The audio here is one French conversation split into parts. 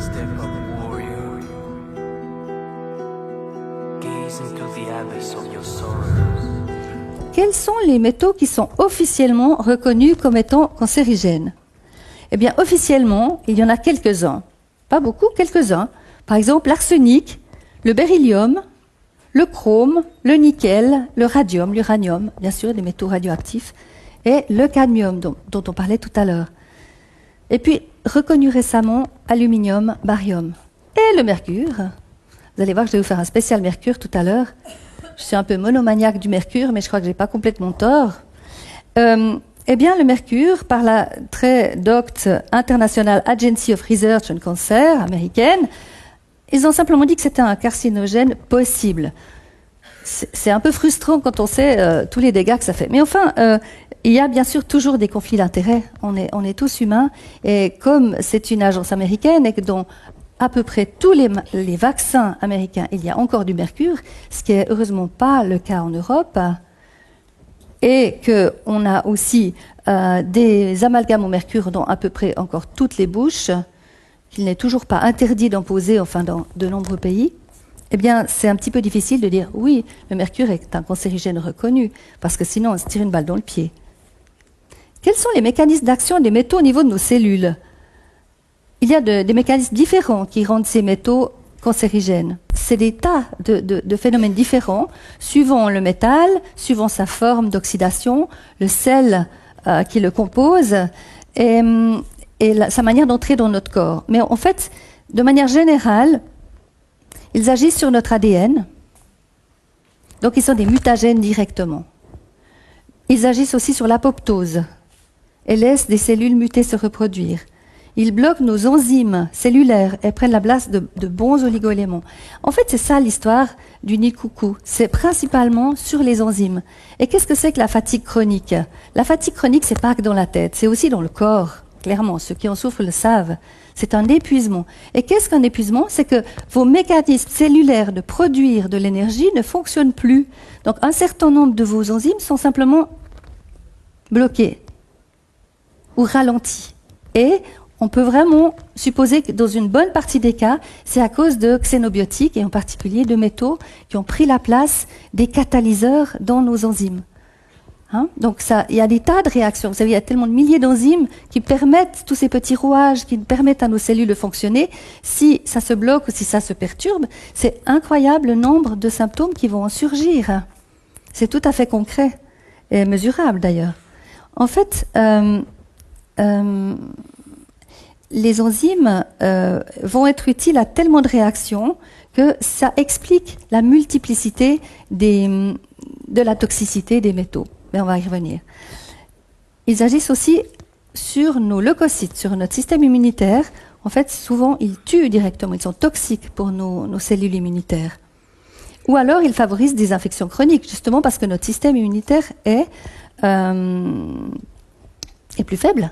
Step up, warrior. Gaze into the abyss of your sorrows. Quels sont les métaux qui sont officiellement reconnus comme étant cancérigènes? Eh bien, officiellement, il y en a quelques-uns. Pas beaucoup, quelques-uns. Par exemple, l'arsenic, le beryllium, le chrome, le nickel, le radium, l'uranium, bien sûr, des métaux radioactifs, et le cadmium, dont on parlait tout à l'heure. Et puis, reconnu récemment, aluminium, barium. Et le mercure. Vous allez voir que je vais vous faire un spécial mercure tout à l'heure. Je suis un peu monomaniaque du mercure, mais je crois que je n'ai pas complètement tort. Eh bien, le mercure, par la très docte International Agency of Research on Cancer américaine, ils ont simplement dit que c'était un carcinogène possible. C'est un peu frustrant quand on sait tous les dégâts que ça fait. Mais enfin, il y a bien sûr toujours des conflits d'intérêts. On est tous humains. Et comme c'est une agence américaine et que dans à peu près tous les vaccins américains, il y a encore du mercure, ce qui est heureusement pas le cas en Europe, et qu'on a aussi des amalgames au mercure dans à peu près encore toutes les bouches, qu'il n'est toujours pas interdit d'en poser, enfin dans de nombreux pays, eh bien c'est un petit peu difficile de dire oui, le mercure est un cancérigène reconnu, parce que sinon on se tire une balle dans le pied. Quels sont les mécanismes d'action des métaux au niveau de nos cellules? Il y a des mécanismes différents qui rendent ces métaux cancérigènes. C'est des tas de phénomènes différents, suivant le métal, suivant sa forme d'oxydation, le sel qui le compose, et sa manière d'entrer dans notre corps. Mais en fait, de manière générale, ils agissent sur notre ADN, donc ils sont des mutagènes directement. Ils agissent aussi sur l'apoptose et laissent des cellules mutées se reproduire. Ils bloquent nos enzymes cellulaires et prennent la place de bons oligoéléments. En fait, c'est ça l'histoire du nid de coucou. C'est principalement sur les enzymes. Et qu'est-ce que c'est que la fatigue chronique? La fatigue chronique, c'est pas que dans la tête, c'est aussi dans le corps. Clairement, ceux qui en souffrent le savent. C'est un épuisement. Et qu'est-ce qu'un épuisement? C'est que vos mécanismes cellulaires de produire de l'énergie ne fonctionnent plus. Donc, un certain nombre de vos enzymes sont simplement bloqués ou ralentis. Et on peut vraiment supposer que dans une bonne partie des cas, c'est à cause de xénobiotiques, et en particulier de métaux, qui ont pris la place des catalyseurs dans nos enzymes. Donc il y a des tas de réactions. Vous savez, il y a tellement de milliers d'enzymes qui permettent, tous ces petits rouages qui permettent à nos cellules de fonctionner. Si ça se bloque ou si ça se perturbe, c'est incroyable le nombre de symptômes qui vont en surgir. C'est tout à fait concret et mesurable d'ailleurs. En fait, les enzymes vont être utiles à tellement de réactions que ça explique la multiplicité de la toxicité des métaux. Mais on va y revenir. Ils agissent aussi sur nos leucocytes, sur notre système immunitaire. En fait, souvent, ils tuent directement. Ils sont toxiques pour nos cellules immunitaires. Ou alors, ils favorisent des infections chroniques, justement parce que notre système immunitaire est plus faible.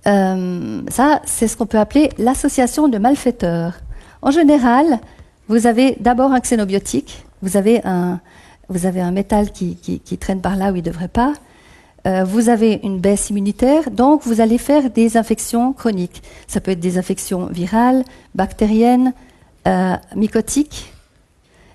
Ça, c'est ce qu'on peut appeler l'association de malfaiteurs. En général, vous avez d'abord un xénobiotique, vous avez un métal qui traîne par là où il ne devrait pas, vous avez une baisse immunitaire, donc vous allez faire des infections chroniques. Ça peut être des infections virales, bactériennes, mycotiques.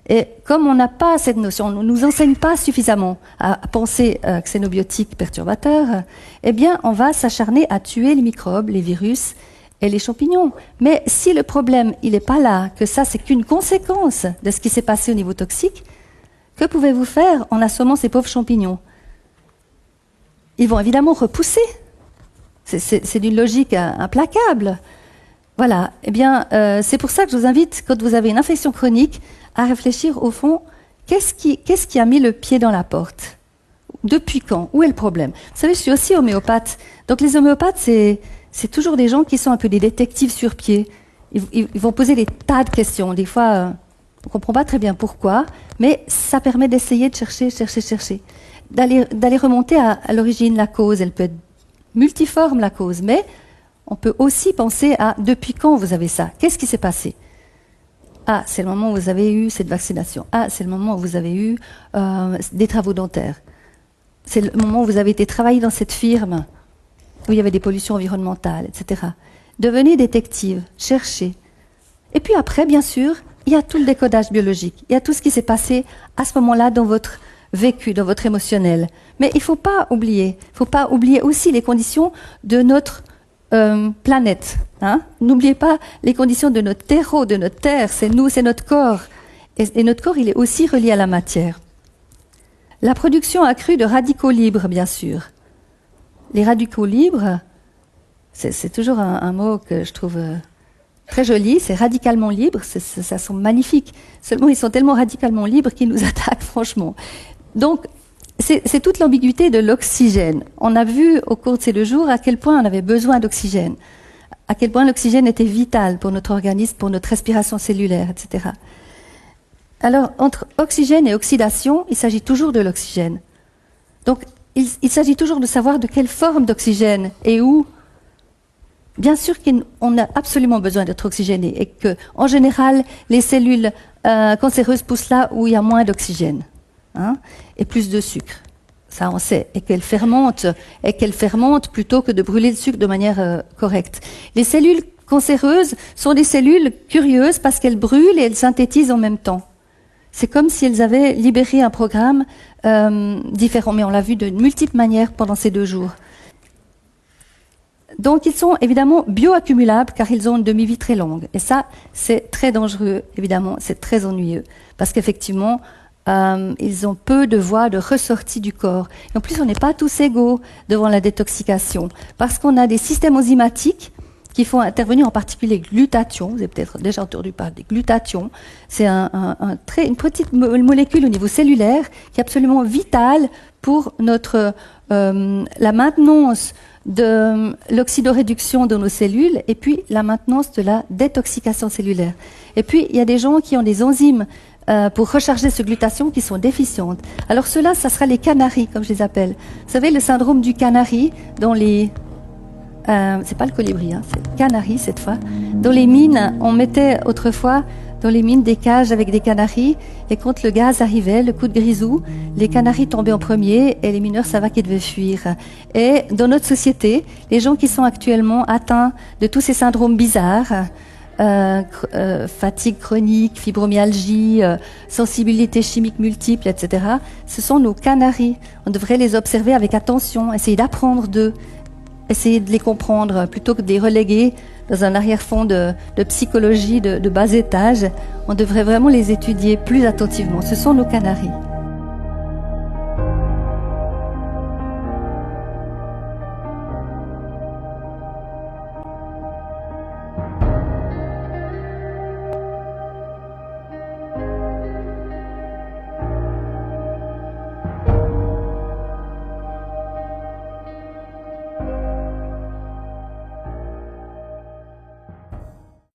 Et comme on n'a pas cette notion, on ne nous enseigne pas suffisamment à penser xénobiotiques perturbateurs, eh bien, on va s'acharner à tuer les microbes, les virus et les champignons. Mais si le problème, il n'est pas là, que ça, c'est qu'une conséquence de ce qui s'est passé au niveau toxique, que pouvez-vous faire en assommant ces pauvres champignons? Ils vont évidemment repousser. C'est d'une logique implacable. Voilà. Eh bien, c'est pour ça que je vous invite, quand vous avez une infection chronique, à réfléchir au fond, qu'est-ce qui a mis le pied dans la porte? Depuis quand? Où est le problème? Vous savez, je suis aussi homéopathe. Donc les homéopathes, c'est toujours des gens qui sont un peu des détectives sur pied. Ils vont poser des tas de questions. Des fois, on ne comprend pas très bien pourquoi, mais ça permet d'essayer de chercher, d'aller remonter à l'origine, la cause. Elle peut être multiforme, la cause, mais on peut aussi penser à depuis quand vous avez ça? Qu'est-ce qui s'est passé? Ah, c'est le moment où vous avez eu cette vaccination. Ah, c'est le moment où vous avez eu des travaux dentaires. C'est le moment où vous avez été travailler dans cette firme où il y avait des pollutions environnementales, etc. Devenez détective, cherchez. Et puis après, bien sûr, il y a tout le décodage biologique. Il y a tout ce qui s'est passé à ce moment-là dans votre vécu, dans votre émotionnel. Mais il ne faut pas oublier aussi les conditions de notre planète. Hein. N'oubliez pas les conditions de notre terreau, de notre terre. C'est nous, c'est notre corps. Et notre corps, il est aussi relié à la matière. La production accrue de radicaux libres, bien sûr. Les radicaux libres, c'est toujours un mot que je trouve très joli, c'est radicalement libre, ça sont magnifiques. Seulement, ils sont tellement radicalement libres qu'ils nous attaquent, franchement. Donc, c'est toute l'ambiguïté de l'oxygène. On a vu au cours de ces 2 jours à quel point on avait besoin d'oxygène, à quel point l'oxygène était vital pour notre organisme, pour notre respiration cellulaire, etc. Alors, entre oxygène et oxydation, il s'agit toujours de l'oxygène. Donc, il s'agit toujours de savoir de quelle forme d'oxygène et où. Bien sûr qu'on a absolument besoin d'être oxygéné et que, en général, les cellules cancéreuses poussent là où il y a moins d'oxygène, hein, et plus de sucre. Ça, on sait. Et qu'elles fermentent plutôt que de brûler le sucre de manière correcte. Les cellules cancéreuses sont des cellules curieuses parce qu'elles brûlent et elles synthétisent en même temps. C'est comme si elles avaient libéré un programme différent, mais on l'a vu de multiples manières pendant ces 2 jours. Donc, ils sont évidemment bioaccumulables car ils ont une demi-vie très longue. Et ça, c'est très dangereux, évidemment, c'est très ennuyeux. Parce qu'effectivement, ils ont peu de voies de ressortie du corps. Et en plus, on n'est pas tous égaux devant la détoxication. Parce qu'on a des systèmes enzymatiques qui font intervenir en particulier le glutathion. Vous avez peut-être déjà entendu parler des glutations. C'est une petite molécule au niveau cellulaire qui est absolument vitale pour la maintenance de l'oxydoréduction de nos cellules et puis la maintenance de la détoxication cellulaire. Et puis, il y a des gens qui ont des enzymes pour recharger ce glutathion qui sont déficientes. Alors ceux-là, ça sera les canaris, comme je les appelle. Vous savez, le syndrome du canari dans les... c'est pas le colibri, hein, c'est le canari cette fois. Dans les mines, on mettait autrefois dans les mines des cages avec des canaris, et quand le gaz arrivait, le coup de grisou, les canaris tombaient en premier et les mineurs savaient qu'ils devaient fuir. Et dans notre société, les gens qui sont actuellement atteints de tous ces syndromes bizarres, fatigue chronique, fibromyalgie, sensibilité chimique multiple, etc., ce sont nos canaris. On devrait les observer avec attention, essayer d'apprendre d'eux, essayer de les comprendre plutôt que de les reléguer dans un arrière-fond de psychologie de bas étage. On devrait vraiment les étudier plus attentivement. Ce sont nos canaris.